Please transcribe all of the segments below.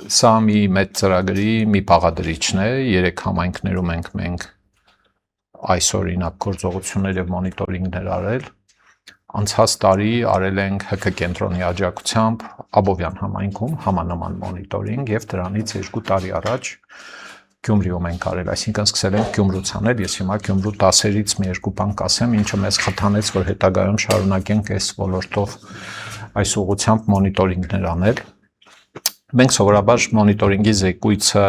Սա մի մեծ ծրագրի մի բաղադրիչն է, 3 համայնքներում ենք մենք այս օրինակ գործողություններ եւ մոնիտորինգներ արել։ Անցած տարի արել ենք ՀԿ կենտրոնի աջակցությամբ Աբովյան համայնքում համանման մոնիտորինգ եւ դրանից 2 տարի առաջ Գյումրիում ենք արել, այսինքն սկսել ենք Գյումրուց անել, ես հիմա Գյումրու 10-երից մի երկու բան կասեմ, ինչը մեզ խթանեց, որ հետագայում շարունակենք այս ոլորտով այս ուղղությամբ մոնիտորինգներ անել։ Մենք սովորաբար մոնիտորինգի զեկույցը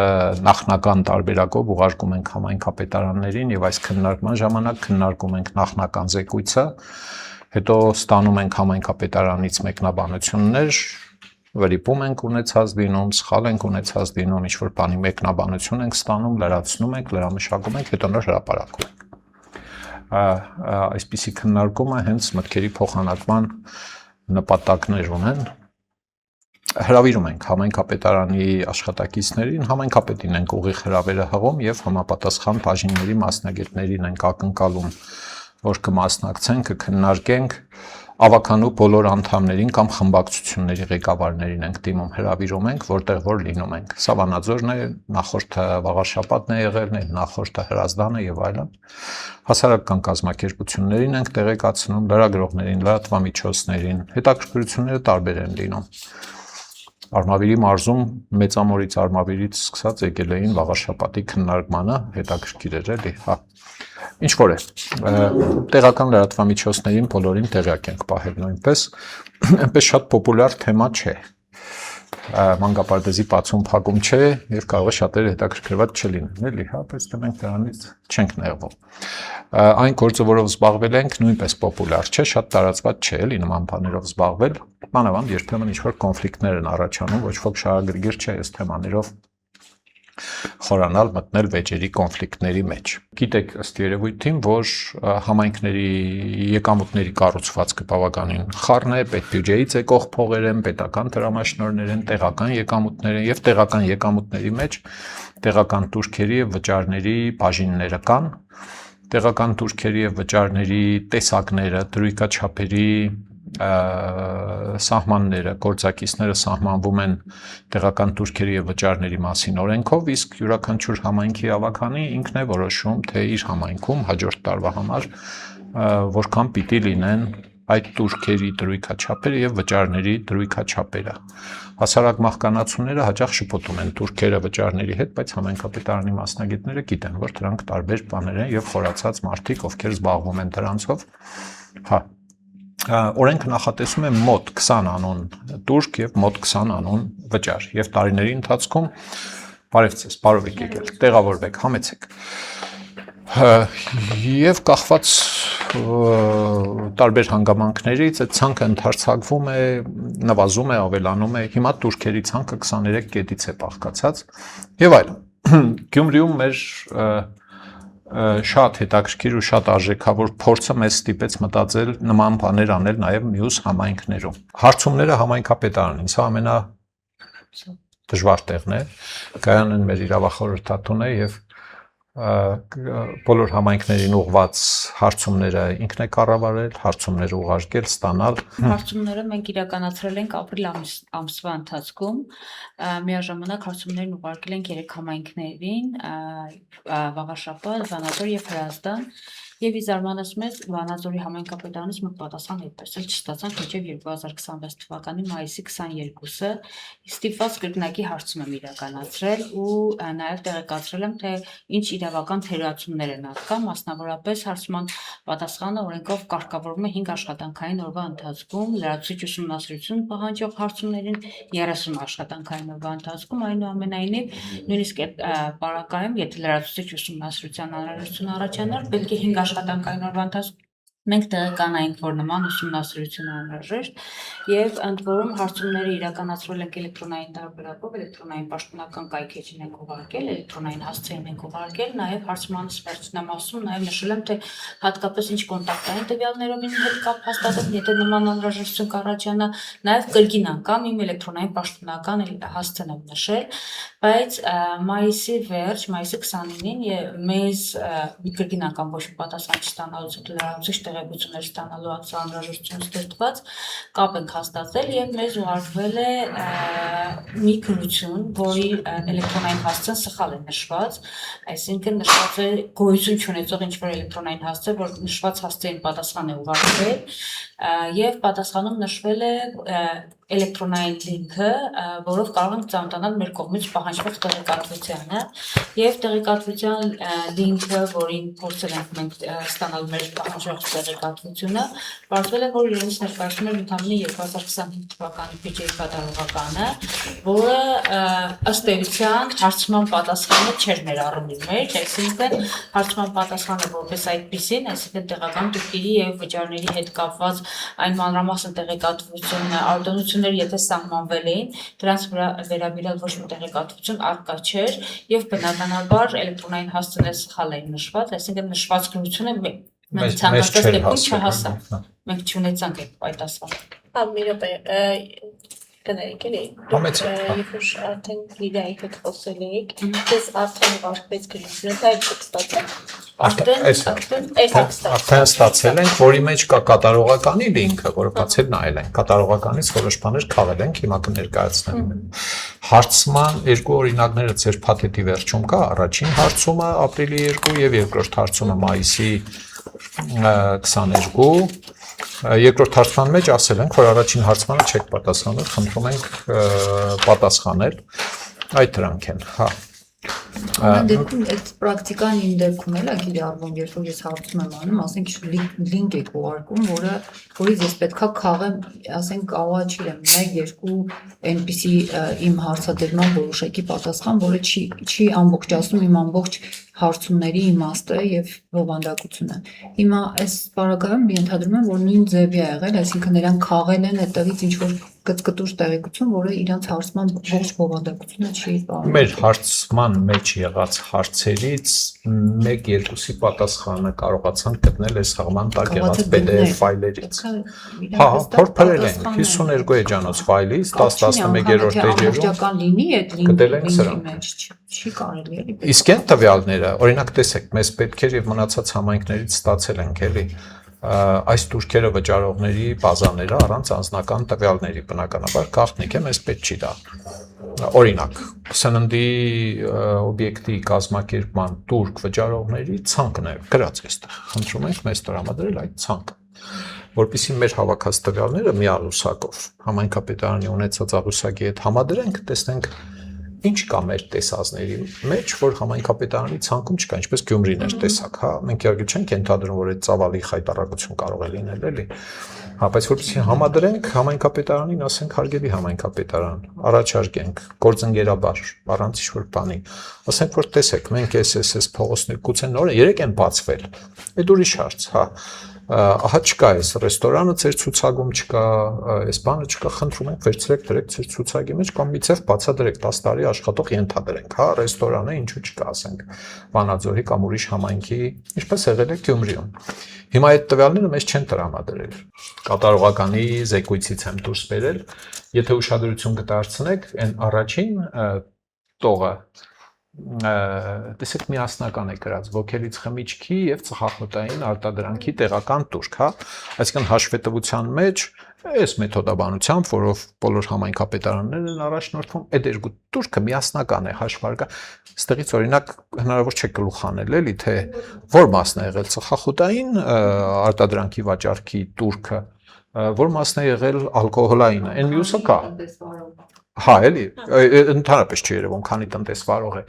նախնական տարբերակով ուղարկում ենք համայնքապետարաններին եւ այս քննարկման ժամանակ քննարկում ենք նախնական զեկույցը, հետո ստանում ենք համայնքապետարանից մեկնաբանություններ, վրիպում ենք ունեցած դինում, սխալ ենք ունեցած դինում, ինչ-որ բանի մեկնաբանություն ենք ստանում, լրացնում ենք, լրամշակում ենք, հետո նոր հրապարակում ենք։ Այսպիսի քննարկումը հենց մտքերի փոխանակման նպատակներ ունեն։ Հրավիրում ենք համայնքապետարանի աշխատակիցներին, համայնքապետին ենք ուղիղ հրավերը հղում եւ համապատասխան բաժինների մասնագետներին ենք ակնկալում, որ կմասնակցեն, կքննարկենք, ավականու բոլոր անդամներին կամ խմբակցությունների ղեկավարներին ենք դիմում, հրավիրում ենք, որտեղ որ լինում ենք։ Սա Վանաձորն է, նախորդը Վաղարշապատն է եղել, նախորդը Հրազդանը եւ այլն։ Հասարակական կազմակերպություններին ենք տեղեկացնում, լրագրողներին, լրատվամիջոցներին, հետաքրքրությունները տարբեր են լինում։ Արմավիրի մարզում մեծամորից Արմավիրից սկսած եկել էին Վաղարշապատի քննարկմանը, հետաքրքիր էր էլի, հա։ Ինչ որ է, տեղական լրատվամիջոցներին բոլորին տեղյակ ենք պահել նույնպես, այնպես շատ պոպուլյար թեմա չէ, մանկապարտեզի բացում փակում չէ եւ կարող է շատերը հետաքրքրված չլինեն, էլի, հա, բայց դե մենք դրանից չենք նեղվում։ Այն գործը, որով զբաղվել ենք, նույնպես պոպուլյար չէ, շատ տարածված չէ, էլի նման բաներով զբաղվել, մանավանդ երբեմն ինչ-որ կոնֆլիկտներ են առաջանում, ոչ ոք շահագրգիռ չէ այս թեմաներով խորանալ, մտնել վեճերի կոնֆլիկտների մեջ։ Գիտեք ըստ երևույթին, որ համայնքների եկամուտների կառուցվածքը բավականին խառն է, պետբյուջեից եկող փողեր են, պետական դրամաշնորհներ են, տեղական եկամուտներ են եւ տեղական եկամուտների մեջ տեղական տուրքերի եւ վճարների բաժինները կան։ Տեղական տուրքերի եւ վճարների տեսակները, դրույքաչափերի սահմանները, գործակիցները սահմանվում են տեղական տուրքերի եւ վճարների մասին օրենքով, իսկ յուրաքանչյուր համայնքի ավականի ինքն է որոշում, թե իր համայնքում հաջորդ տարվա համար որքան պիտի լինեն այդ տուրքերի դրույքաչափերը եւ վճարների դրույքաչափերը։ Հասարակ մահկանացուները հաճախ շփոթում են տուրքերը վճարների հետ, բայց համայնքապետարանի մասնագետները գիտեն, որ դրանք տարբեր բաներ են եւ խորացած մարդիկ, ովքեր զբաղվում են դրանցով, հա։ Օրենքը նախատեսում է մոտ 20 անուն տուրք եւ մոտ 20 անուն վճար եւ տարիների ընթացքում բարև ձեզ, բարով եք եկել, տեղավորվեք, համեցեք։ Եվ կախված տարբեր հանգամանքներից այդ ցանկը ընդարձակվում է, նվազում է, ավելանում է։ Հիմա տուրքերի ցանկը 23 կետից է բաղկացած եւ այլն։ Գյումրիում մեր շատ հետաքրքիր ու շատ արժեքավոր փորձը մեզ ստիպեց մտածել նման բաներ անել նաև մյուս համայնքներում։ Հարցումները համայնքապետարանին, սա ամենադժվար տեղն է, կայան են մեր իրավախորհրդատուն է եւ բոլոր համայնքներին ուղված հարցումները ինքն է կառավարել, հարցումները ուղարկել, ստանալ։ Հարցումները մենք իրականացրել ենք ապրիլ ամսվա ընթացքում, միաժամանակ հարցումներն ուղարկել ենք 3 համայնքներին՝ Վաղարշապատ, Վանաձոր եւ Հրազդան, եւ ի զարմանս մեզ Վանաձորի համայնքապետարանից մենք պատասխան այդպես էլ չստացանք մինչեւ 2026 թվականի մայիսի 22-ը ստիպված կրկնակի հարցում եմ իրականացրել ու նաեւ տեղեկացրել եմ, թե ինչ իրավական թերություններ են արկա, մասնավորապես հարցման պատասխանը օրենքով կարգավորվում է 5 աշխատանքային օրվա ընթացքում, լրացուցիչ ուսումնասիրություն պահանջող հարցումներին 30 աշխատանքային օրվա ընթացքում, այնուամենայնիվ նույնիսկ այդ պարագայում, եթե լրացուցիչ ուսումնասիրության անհրաժեշտություն առաջանար, պետք է 5 աշխատանքային օրվա ընթացքում մենք տեղեկանայինք, որ նման ուսումնասիրություն անհրաժեշտ եւ ընդ որում հարցումները իրականացրել ենք էլեկտրոնային տարբերակով, էլեկտրոնային պաշտոնական կայքեջին ենք ուղարկել, էլեկտրոնային հասցեին ենք ուղարկել, նաեւ հարցմանս վերջնամասում նաեւ նշել եմ, թե հատկապես ինչ կոնտակտային տվյալներով ինձ հետ կապ հաստատել, եթե նման անհրաժեշտություն կառաջանա, նաեւ կրկին անգամ իմ էլեկտրոնային պաշտոնական հասցեն եմ նշել, բայց մայիսի վերջ, մայիսի 29-ին մեզ կրկին անգամ ոչ մի պատասխան չստանալուց հետո լրացուցիչ տեղեկություններ ստանալու անհրաժեշտություն ստեղծված, կապ ենք հաստատել եւ մեզ ուղարկվել է մի գրություն, որի էլեկտրոնային հասցեն սխալ է նշված, այսինքն նշված է գոյություն չունեցող ինչ-որ էլեկտրոնային հասցե, որ նշված հասցեին պատասխան է ուղարկվել եւ պատասխանում նշվել է էլեկտրոնային լինքը, որով կարող ենք ծանոթանալ մեր կողմից պահանջված տեղեկատվությանը եւ տեղեկատվության լինքը, որին փորձել ենք մենք ստանալ մեր պահանջված տեղեկատվությունը, բացվել է, որ իրենից ներկայացնում էր ընդհանրապես 2025 թվականի բյուջեի կատարողականը, որը ըստ էության հարցման պատասխանը չէր ներառում իր մեջ, այսինքն հարցման պատասխանը որպես այդպիսին, այսինքն տեղական տուրքերի եւ վճարների հետ կապված այն մանրամասն տեղեկատվությունը, արտոնությունները եթե սահմանվել էին, դրանց վերաբերյալ ոչ մի տեղեկատվություն առկա չէր եւ բնականաբար էլեկտրոնային հասցեները սխալ էին նշված, այսինքն նշված գրությունը մենք ցանկացած դեպքում չհասավ։ Մենք չունեցանք այդ ասվածը։ Մի րոպե, կներեք էլի։ Երբ որ արդեն Լիդիայի հետ խոսել էիք, դες արդեն ուղարկվեց գրությունը, դա էլ չեք ստացել։ Արդեն ստացել ենք, որի մեջ կա կատարողականի լինքը, որը բացել նայել ենք, կատարողականից որոշ բաներ քաղել ենք, հիմա կներկայացնեմ։ Հարցման երկու օրինակները ձեր փաթեթի վերջում կա, առաջին հարցումը ապրիլի 2 եւ երկրորդ հարցումը մայիսի 22 Երկրորդ հարցման մեջ ասել ենք, որ առաջին հարցմանը չեք պատասխանել, խնդրում ենք պատասխանել, այդ դրանք են, հա։ Դեպքում այդ պրակտիկան իմ դեպքում էլ է կիրառվում, երբ որ ես հարցում եմ անում, ասենք լինք եք ուղարկում, որից ես պետքա քաղեմ, ասենք կարող է չլինի 1-2 այնպիսի իմ հարցադրման որոշակի պատասխան, որը չի ամբողջացնում իմ ամբողջ հարցումների իմաստը եւ բովանդակությունը։ Հիմա այս բaragայում ենթադրում եմ, որ նույն ձևի է եղել, այսինքն նրանք քաղել են այդտեղից ինչ որ կծկտուր տեղեկություն, որը իրանց հարցման ողջ բովանդակությունը չի պահում։ Մեր հարցման մեջ եղած հարցերից 1-2-ի պատասխանը կարողացան գտնել այս հաղման տակ եղած PDF ֆայլերից։ Հա, փորփրել ենք 52 էջանոց ֆայլից 10-11-րդ էջերում։ Ամբողջական լինի այդ լինքի մեջ չի կարելի էլի։ Իսկ այն տվյալները, օրինակ տեսեք, մեզ պետք էր եւ մնացած համայնքներից ստացել ենք էլի այս турքերը վճարողների բազաները առանց անձնական տվյալների բնականաբար գաղտնիք է, մեզ պետք չի դա։ Օրինակ, սննդի օբյեկտի կազմակերպման турք վճարողների ցանկն է գրած այստեղ։ Խնդրում ենք մեզ տրամադրել այդ ցանկը, որպեսզի մեր հավաքած տվյալները մի աղյուսակով համայնքապետարանի ունեցած աղյուսակի հետ համադրենք, տեսնենք ինչ կա մեր տեսածների մեջ, որ համայնքապետարանի ցանկում չկա, ինչպես Գյումրին էր տեսակ, հա, մենք իհարկե չենք ենթադրում, որ այդ ծավալի խայտառակություն կարող է լինել, էլի։ Հա, բայց որպեսզի համադրենք համայնքապետարանին, ասենք հարգելի համայնքապետարան, առաջարկենք գործընկերաբար, առանց ինչ-որ բանի, ասենք որ տեսեք, մենք այս փողոցներ գուցե նոր 3 են բացվել, այդ ուրիշ հարց, հա։ Ահա չկա այս ռեստորանը ձեր ցուցակում չկա, այս բանը չկա, խնդրում ենք վերցրեք դրեք ձեր ցուցակի մեջ կամ մի ցեվ բացադրեք 10 տարի աշխատող ենթադրենք, հա, ռեստորանը ինչու չկա, ասենք Վանաձորի կամ ուրիշ համայնքի, ինչպես եղել է Գյումրիում։ Հիմա այդ տվյալները մեզ չեն տրամադրել։ Կատարողականի զեկույցից եմ դուրս բերել, եթե ուշադրություն կդարձնեք, այն առաջին տողը տեսեք միասնական է գրած ոգելից խմիչքի եւ ծխախոտային արտադրանքի տեղական турք, հա, այսինքն հաշվետվության մեջ այս մեթոդաբանությամբ, որով բոլոր համայնքապետարաններն են առաջնորդվում, այդ երկու турքը միասնական է հաշվարկա։ Այստեղից օրինակ հնարավոր չէ գլուխ անել, էլի, թե որ մասն է եղել ծխախոտային արտադրանքի վաճառքի турքը, որ մասն է եղել ալկոհոլային, այն մյուսը կա։ Հա, էլի, ընդհանրապես չի երևում, քանի տնտեսվարող է։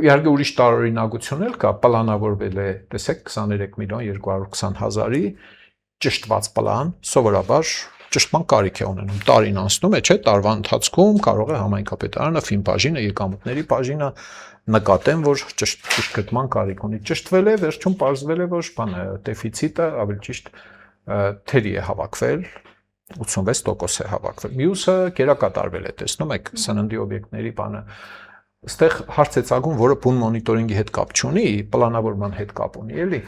Իհարկե ուրիշ տարօրինակություն էլ կա, պլանավորվել է, տեսեք, 23 միլիոն 220 հազարի ճշտված պլան, սովորաբար ճշտման կարիք է ունենում, տարին անցնում է, չէ, տարվա ընթացքում կարող է համայնքապետարանը, ֆինբաժինը, եկամուտների բաժինը նկատեն, որ ճշտման կարիք ունի, ճշտվել է, վերջում պարզվել է, որ բանը դեֆիցիտը ավելի ճիշտ թերի է հավաքվել, 86% է հավաքվել։ Մյուսը գերակատարվել է, տեսնում եք, սննդի օբյեկտների բանը։ Այստեղ հարց է ծագում, որը բուն մոնիտորինգի հետ կապ չունի, պլանավորման հետ կապ ունի, էլի։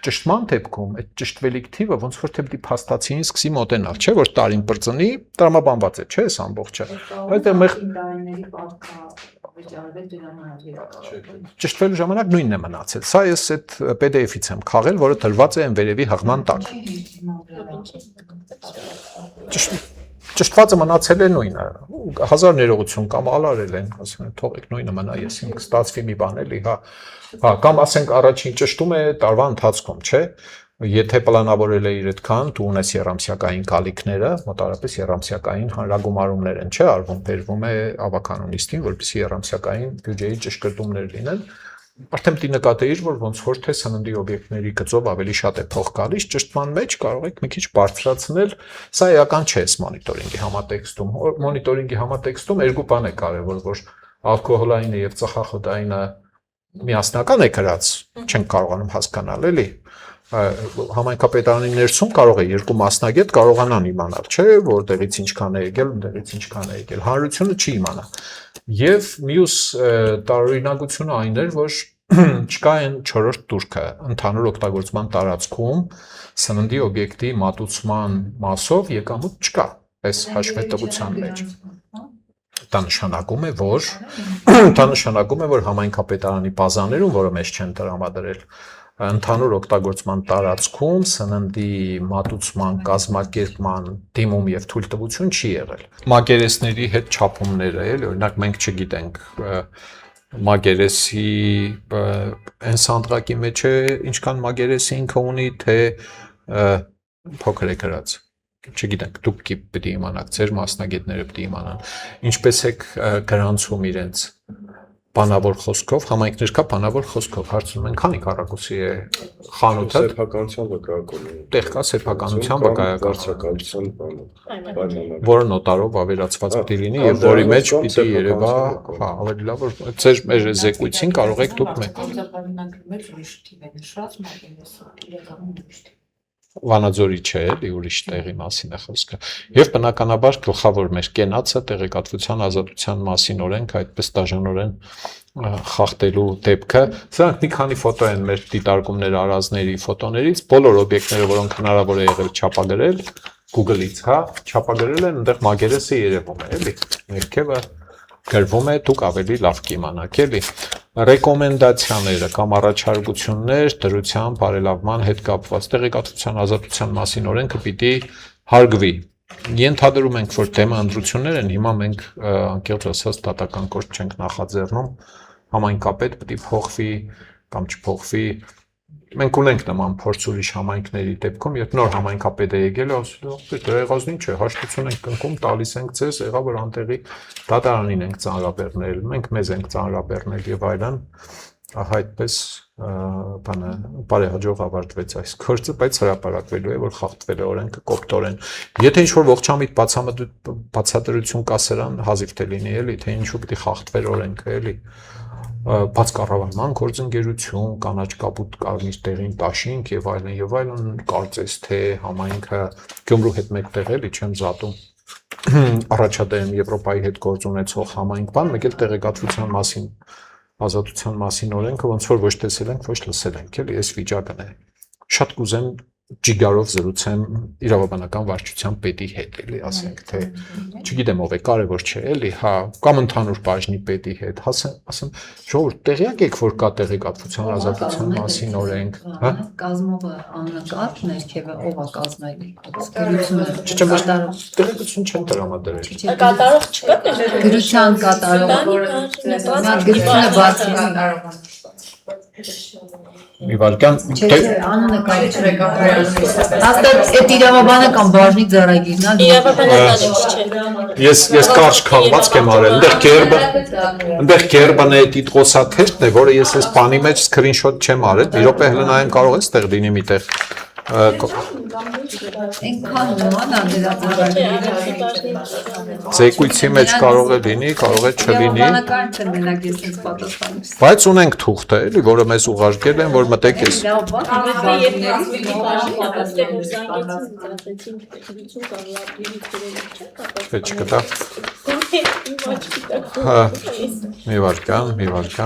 Ճշտման դեպքում այդ ճշտվելիք թիվը ոնց որ թե պիտի փաստացիին սկսի մոտենալ, չէ՞ որ տարին բրծնի, տրամաբանված է, չէ՞ այս ամբողջը։ Այդտեղ Վճարվել դրամանալ երկար։ Ճշտվելու ժամանակ նույնն է մնացել։ Սա ես այդ PDF-ից եմ քաղել, որը դրված է այն վերևի հղման տակ։ Ճշտվածը մնացել է նույնը։ Հազար ներողություն կամ ալարել են, ասում են, թողեք նույնը մնա, ես ինք ստացվի մի բան էլի, հա։ Հա, կամ ասենք առաջին ճշտում է տարվա ընթացքում, չէ՞։ Եթե պլանավորել էիր այդքան, դու ունես երամսյակային գալիքները, մոտավորապես երամսյակային հանրագումարումներ են, չէ՞, արվում, բերվում է ավականոնիստին, որպեսզի երամսյակային բյուջեի ճշգրտումներ լինեն։ Արդեն դի նկատեիր, որ ոնց որ թե սննդի օբյեկտների գծով ավելի շատ է փող գալիս, ճշտման մեջ կարող եք մի քիչ բարձրացնել, սա էական չէ մոնիտորինգի համատեքստում։ Մոնիտորինգի համատեքստում երկու բան է կարևոր, որ ալկոհոլայինը եւ ծխախոտայինը միասնական է գրած, չենք կարողանում հասկանալ, էլի։ Համայնքապետարանի ներսում կարող է երկու մասնագետ կարողանան իմանալ, չէ, որտեղից ինչքան է եկել, որտեղից ինչքան է եկել։ Հանրությունը չի իմանա։ Եվ մյուս տարօրինակությունը այն էր, որ չկա այն 4-րդ տուրքը ընդհանուր օգտագործման տարածքում սննդի օբյեկտի մատուցման մասով եկամուտ չկա, այս հաշվետվության մեջ։ Դա նշանակում է, որ համայնքապետարանի բազաներում, որը մեզ չեն տրամադրել, ընդհանուր օգտագործման տարածքում սննդի մատուցման, կազմակերպման, դիմում եւ թույլտվություն չի եղել։ Մակերեսների հետ չափումները, էլի, օրինակ մենք չգիտենք մակերեսի այն սանդղակի մեջ է ինչքան մակերեսի ինքը ունի, թե փոքր է գրած։ Չգիտենք, դուք պիտի իմանաք, ձեր մասնագետները պիտի իմանան։ Ինչպես եք գրանցում իրենց բանավոր խոսքով, համայնքներ կա բանավոր խոսքով, հարցնում են, քանի քառակուսի է խանութը։ Սեփականության վկայական։ Տեղ կա սեփականության վկայական, որը նոտարով ավերացված պիտի լինի եւ որի մեջ պիտի երևա, հա, ավելի լավ որ ձեր մեր զեկույցին կարող եք դուք մեկ։ Մեջ ուրիշ թիվ է նշված, մակերեսը իրականում ուրիշ թիվ։ Վանաձորի չէ, էլի ուրիշ տեղի մասին է խոսքը։ Եվ բնականաբար գլխավոր մեր կենացը տեղեկատվության ազատության մասին օրենք այդպես դաժանորեն խախտելու դեպքը։ Սրանք մի քանի ֆոտո են մեր դիտարկումներ արածների ֆոտոներից, բոլոր օբյեկտները, որոնք հնարավոր է եղել չափագրել Google-ից, հա, չափագրել են, այնտեղ մակերեսը երևում է, էլի։ Ներքևը գրվում է, դուք ավելի լավ կիմանաք, էլի։ Ռեկոմենդացիաները կամ առաջարկություններ դրության բարելավման հետ կապված տեղեկատվության ազատության մասին օրենքը պիտի հարգվի։ Ենթադրում ենք, որ թեմա ընտրություններ են, հիմա մենք անկեղծ ասած դատական գործ չենք նախաձեռնում, համայնքապետ պիտի փոխվի կամ չփոխվի։ Մենք ունենք նման փորձ ուրիշ համայնքների դեպքում, երբ նոր համայնքապետ է եկել, ասում է, դե եղած ինչ է, հաշտություն ենք կնքում, տալիս ենք ձեզ, եղավ որ անտեղի դատարանին ենք ծանրաբեռնել, մենք մեզ ենք ծանրաբեռնել եւ այլն, ահա այդպես բանը բարեհաջող ավարտվեց այս գործը, բայց հրապարակվելու է, որ խախտվել է օրենքը կոպտորեն։ Եթե ինչ-որ ողջամիտ բացատրություն կա սրան, հազիվ թե լինի, էլի, թե ինչու պիտի խախտվեր օրենքը, էլի։ Բաց կառավարման գործընկերություն, կանաչ կապուտ կարմիր տեղին տաշինք եւ այլն, կարծես թե համայնքը Գյումրու հետ մեկտեղ էլի չեմ զատում։ Առաջադեմ Եվրոպայի հետ գործ ունեցող համայնք բան, մեկ էլ տեղեկատվության մասին, ազատության մասին օրենքը ոնց որ ոչ տեսել ենք, ոչ լսել ենք, էլի, այս վիճակն է։ Շատ կուզեմ ջիգարով զրուցեմ իրավաբանական վարչության պետի հետ, էլի, ասենք թե չգիտեմ ով է, կարևոր չէ, էլի, հա, կամ ընդհանուր բաժնի պետի հետ, ասեմ, ժողովուրդ, տեղյակ եք, որ կա տեղեկատվության ազատության մասին օրենք, հա? Կազմողը աննկատ ներքևը ով է կազմել, գրությունը։ Տեղեկատվություն չեն տրամադրել։ Կատարող չկա դեր։ Գրության կատարողը, գրությունը բացի Մի վարքան աննկատ հաստատ այդ իրավաբանը կամ բաժնի ձեռագիրն է։ Իրավաբանական ինչ չէ։ Ես կարճ քաղվածք եմ արել, այնտեղ Գերբանը տիտղոսաթերթն է, որը ես այս բանի մեջ սկրինշոթ չեմ արել, մի րոպե հենց նայեմ կարող է ստեղ լինի միտեղ Այնքան նման է դրա Զեկույցի մեջ կարող է լինի, կարող է չլինի։ Բայց ունենք թուղթը, էլի, որը մեզ ուղարկել են, որ մտեք ես։ Չկտա։ Մի վարքան,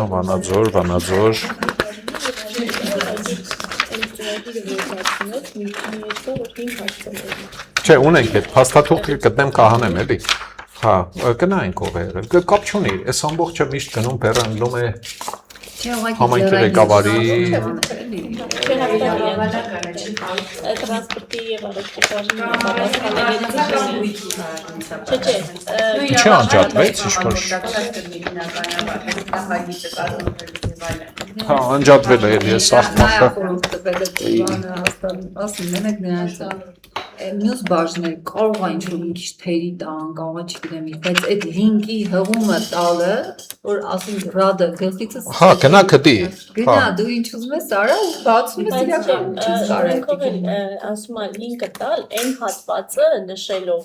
Վանաձոր։ Չէ, ունենք այդ փաստաթուղթը գտնեմ կահանեմ, էլի։ Հա, գնայինք ով է եղել։ Կապ չունի, այս ամբողջը միշտ գնում բեռնվում է համայնքի ղեկավարի Տրանսպորտի եւ առողջապահության պատասխանատվի Չէ, անջատվեց, ինչ-որ Հա, անջատվել է էլի այս աղմախը ասում մենակ նրանց մյուս բաժներ կարող է ինչ-որ մի քիչ թերի տան, կարող է չգիտեմ, բայց այդ լինկի հղումը տալը, որ ասում ռադը գլխիցս Հա, գնա գտի Գնա, դու ինչ ուզում ես արա, բացում ես իրական չես կարել ասում է լինկը տալ այն հատվածը նշելով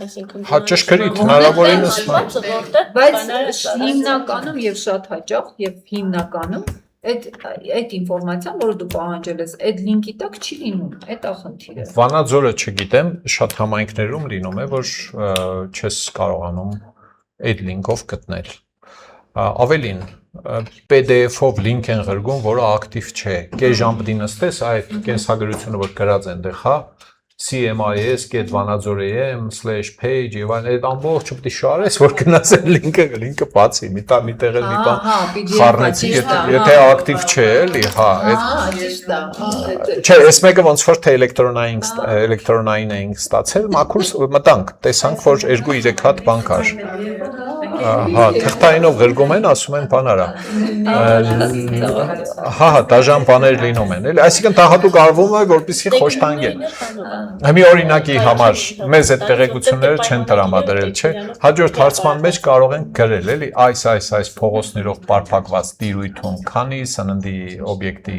այսինքն Հա, ճշգրիտ, հնարավորինս Բայց հիմնականում եւ շատ հաճախ եւ հիմնականում այդ ինֆորմացիան, որը դու պահանջել ես, այդ լինկի տակ չի լինում, այդ է խնդիրը։ Վանաձորը չգիտեմ, շատ համայնքներում լինում է, որ չես կարողանում այդ լինկով գտնել։ Ավելին, PDF-ով լինկ են ղրգում, որը ակտիվ չէ։ Կես ժամ պիտի նստես, այդ կենսագրությունը, որ գրած այնտեղ, հա, cmis.vanadzor.am/page եւ այլն այդ ամբողջը պիտի շարես որ գնաս այն լինկը բացի մի տեղ էլ մի բան խառնեցի եթե ակտիվ չէ էլի հա ճիշտ է չէ այս մեկը ոնց որ թե էլեկտրոնային էինք ստացել մաքուր մտանք տեսանք որ 2-3 հատ բան կար հա թղթայինով ղրգում են ասում են բան արա հա դաժան բաներ լինում են էլի այսինքն դա հատուկ արվում է որպեսզի խոշտանգեն Մի օրինակի համար մեզ այդ տեղեկությունները չեն տրամադրել, չէ։ Հաջորդ հարցման մեջ կարող են գրել, էլի, այս փողոցներով պարփակված տիրույթում քանի սննդի օբյեկտի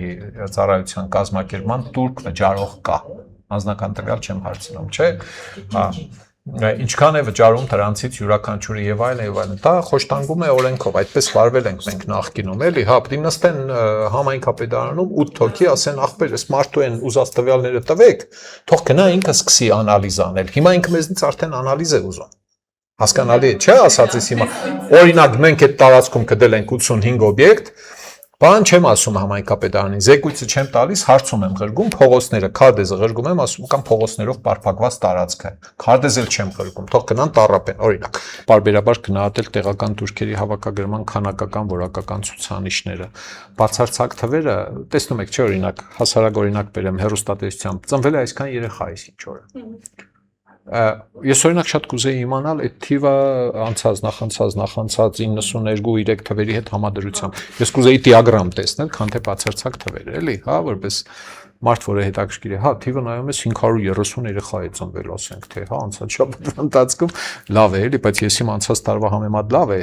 ծառայության կազմակերպման տուրք վճարող կա։ Անձնական տվյալ չեմ հարցնում, չէ։ Հա։ Ինչքան է վճարում դրանցից յուրաքանչյուրը եւ այլն, դա խոշտանգում է օրենքով, այդպես վարվել ենք մենք նախկինում, էլի, հա, պիտի նստեն համայնքապետարանում 8 հոգի, ասեն ախպեր, այս մարդու են ուզած տվյալները տվեք, թող գնա ինքը սկսի անալիզ անել։ Հիմա ինքը մեզնից արդեն անալիզ է ուզում։ Հասկանալի է, չէ՞, ասածից հիմա։ Օրինակ մենք այդ տարածքում գտել ենք 85 օբյեկտ, Բան չեմ ասում համայնքապետարանին, զեկույցը չեմ տալիս, հարցում եմ ղրգում, փողոցները, քարտեզը ղրգում եմ, ասում կամ փողոցներով պարփակված տարածք է։ Քարտեզել չեմ ղրգում, թող գնան տառապեն, օրինակ։ Բարբերաբար գնահատել տեղական турքերի հավաքագրման քանակական որակական ցուցանիշները։ Բացարձակ թվերը, տեսնում եք, չէ՞ օրինակ, հասարակ օրինակ բերեմ հեռուստատեսությամբ, ծնվել է այսքան երեխա այս ինչ օրը։ Ես օրինակ շատ կուզեի իմանալ այդ թիվը անցած, նախանցած 92-3 թվերի հետ համադրությամբ։ Ես կուզեի դիագրամ տեսնել, քան թե բացարձակ թվեր, էլի, հա, որպես մարդ, որը հետաքրքիր է, հա, թիվը նայում ես 530 երեխա է ծնվել, ասենք, թե, հա, անցած շաբաթվա ընթացքում լավ է, էլի, բայց ես իմ անցած տարվա համեմատ լավ է,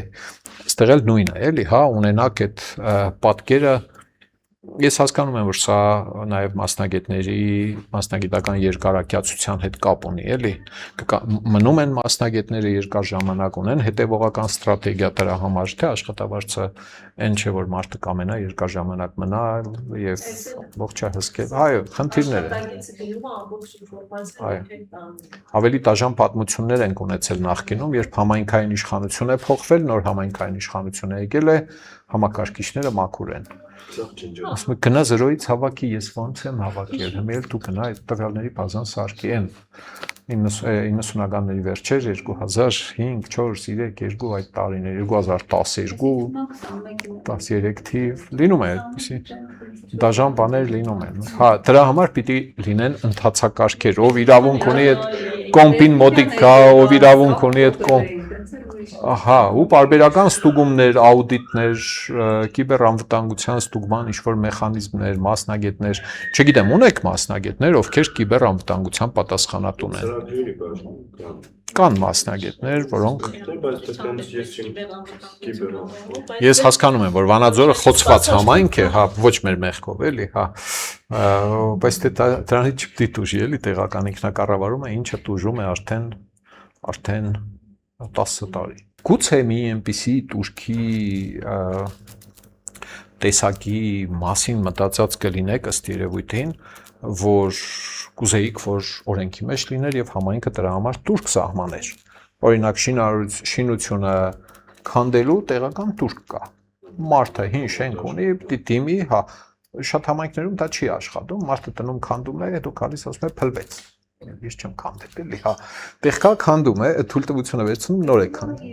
այստեղ էլ նույնն է, էլի, հա, ունենակ այդ պատկերը Ես հասկանում եմ, որ սա նաև մասնագիտական երկարակյացության հետ կապ ունի, էլի։ Մնում են մասնագետները երկար ժամանակ ունեն, հետևողական ստրատեգիա դրա համար, թե աշխատավարձը այն չէ, որ մարդը կամենա երկար ժամանակ մնալ եւ ողջա հսկել։ Այո, խնդիրներ են։ Ավելի դաժան պատմություններ են ունեցել նախկինում, երբ համայնքային իշխանություն է փոխվել, նոր համայնքային իշխանություն է եկել է, համակարգիչները մաքուր են։ Ասում եք գնա 0-ից հավաքի, ես ոնց եմ հավաքել, հիմա էլ դու գնա այդ տվյալների բազան սարքի են 90-ականների վերջեր 2005, 4, 3, 2 այդ տարիներ 2012, 13 թիվ լինում է այդպիսի դաժան բաներ լինում են։ Հա, դրա համար պիտի լինեն ընթացակարգեր, ով իրավունք ունի այդ կոմպին մոտիկ գա, ով իրավունք ունի այդ Ահա, ու պարբերական ստուգումներ, աուդիտներ, կիբերանվտանգության ստուգման ինչ-որ մեխանիզմներ, մասնագետներ, չգիտեմ, ունեք մասնագետներ, ովքեր կիբերանվտանգության պատասխանատուն են։ Կան մասնագետներ, որոնք Ես հասկանում եմ, որ Վանաձորը խոցված համայնք է, հա, ոչ մեր մեղքով, էլի, հա, բայց դրանից չպիտի տուժի, էլի, տեղական ինքնակառավարումը, ինչը տուժում է արդեն 10 տարի։ Գուցե մի այնպիսի турքի տեսակի մասին մտածած կլինեք ըստ երևույթին, որ կուզեիք, որ օրենքի մեջ լիներ եւ համայնքը դրա համար турք սահմաներ։ Օրինակ շինությունը քանդելու տեղական турք կա։ Մարդը հին շենք ունի, պիտի դիմի, հա, շատ համայնքներում դա չի աշխատում, մարդը տնում քանդում է, հետո գալիս ասում է փլվեց։ Ես չեմ քանդել, էլի, հա։ Տեղքա քանդում է, այդ թույլտվությունը վերցնում նոր է քանդում։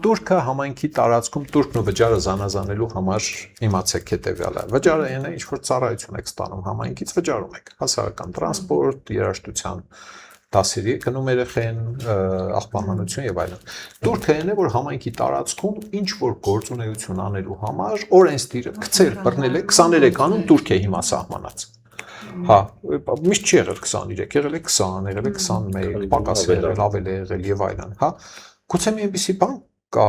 Турքը համայնքի տարածքում турքն ու վճարը զանազանելու համար իմացեք հետևյալը։ Վճարը այն է, ինչ որ ծառայություն եք ստանում համայնքից, վճարում եք։ Հասարակական տրանսպորտ, երաժշտության դասերի գնում երեխեն, աղբահանություն եւ այլն։ Турքը այն է, որ համայնքի տարածքում ինչ որ գործունեություն անելու համար օրենսդիրը գցել, բռնել է 23-անում турք է հիմա սահմանած։ Հա, միշտ չի եղել 23, եղել է 20, եղել է 21, պակաս եղել, ավել է եղել եւ այլն, հա։ Գուցե մի այնպիսի բան կա,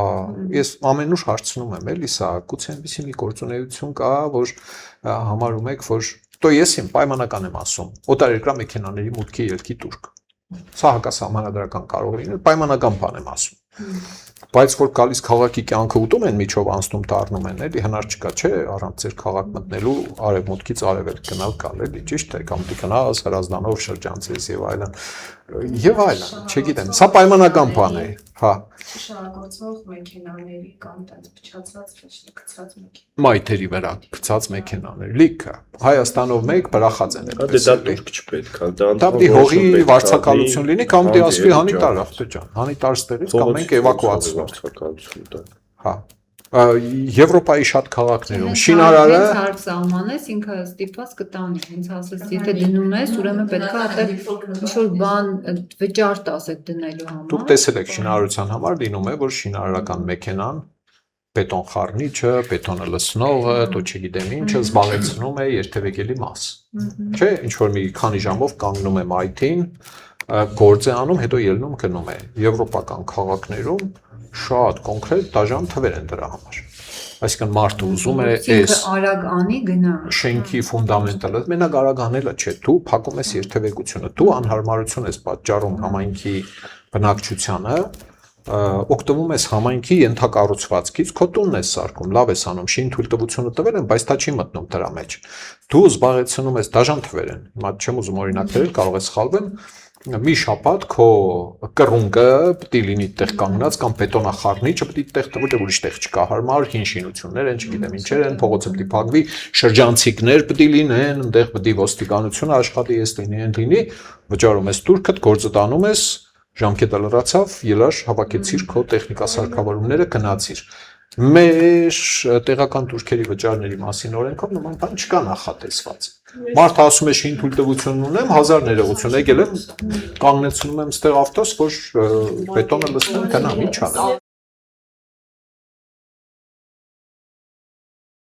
ես ամենուր հարցնում եմ, էլի սա, գուցե այնպիսի մի գործունեություն կա, որ համարում եք, որ դո ես իմ պայմանական եմ ասում, օտարերկրյա մեքենաների մուտքի ելքի турք։ Սա հակասահմանադրական կարող լինել, պայմանական բան եմ ասում։ Բայց որ գալիս քաղաքի կյանքը ուտում են միջով անցնում դառնում են, էլի հնար չկա, չէ, առանց ձեր քաղաք մտնելու արևմուտքից արևելք գնալ գալ, էլի ճիշտ է, կամ դի գնաս հրազդանով շրջանցես եւ այլն, չգիտեմ, սա պայմանական բան է, հա։ Շարագործող մեքենաների կամ տենց փչացած, գցած մեքենա։ Մայթերի վրա գցած մեքենաներ, լիքը Հայաստանով մեկ բրախած են այդպես։ Դա դուրք չպետք է, դա դի հողի վարձակալություն լինի կամ դի ասվի հանի տար ախպե ջան, հանի տար ստեղից կամ մենք էվակուացվենք։ Հա։ Եվրոպայի շատ քաղաքներում շինարարը հարկ սահմանես ինքը ստիպված կտանի, հենց ասես, եթե դնում ես, ուրեմն պետք է այդտեղ ինչ-որ բան վճար տաս այդ դնելու համար։ դուք տեսել եք շինարարության համար լինում է, որ շինարարական մեքենան բետոն խառնիչը, բետոնը լցնողը, դու չգիտեմ ինչը զբաղեցնում է երթևեկելի մաս։ Չէ, ինչ որ մի քանի ժամով կանգնում է մայթին, գործ է անում, հետո ելնում գնում է։ Եվրոպական քաղաքներում շատ կոնկրետ դաժան թվեր են դրա համար։ Այսինքն մարդը ուզում է այս արագ անի գնա։ Շենքի ֆունդամենտալը, մենակ արագ անելը չէ, դու փակում ես երթևեկությունը, դու անհարմարություն ես պատճառում համայնքի բնակչությանը, օգտվում ես համայնքի ենթակառուցվածքից, քո տունն ես սարքում, լավ ես անում, շին թույլտվությունը տվել են, բայց դա չի մտնում դրա մեջ։ Դու զբաղեցնում ես դաժան թվեր են, հիմա չեմ ուզում օրինակ բերել, կարող ես սխալվեմ, մի շաբաթ քո կռունկը պետք է լինի տեղ կանգնած կամ բետոնախառնիչը պետք է տեղ տվի, որտեղ ուրիշ տեղ չկա հարմար, հին շինություններ են, չգիտեմ ինչեր են, փողոցը պետք է փակվի, շրջանցիկներ պետք է լինեն, այնտեղ պետք է ոստիկանությունը աշխատի, ես լինի, վճարում ես турքդ, գործը տանում ես, ժամկետը լրացավ, ելար, հավաքեցիր քո տեխնիկա սարքավորումները, գնացիր։ Մեր տեղական турքերի վճարների մասին օրենքով նման բան չկա նախատեսված։ Մարդը ասում է շին թույլտվություն ունեմ, 1000 ներողություն, եկել եմ, կանգնեցնում եմ ստեղ ավտոս, որ բետոնը լցնեմ, գնամ, ինչ անեմ։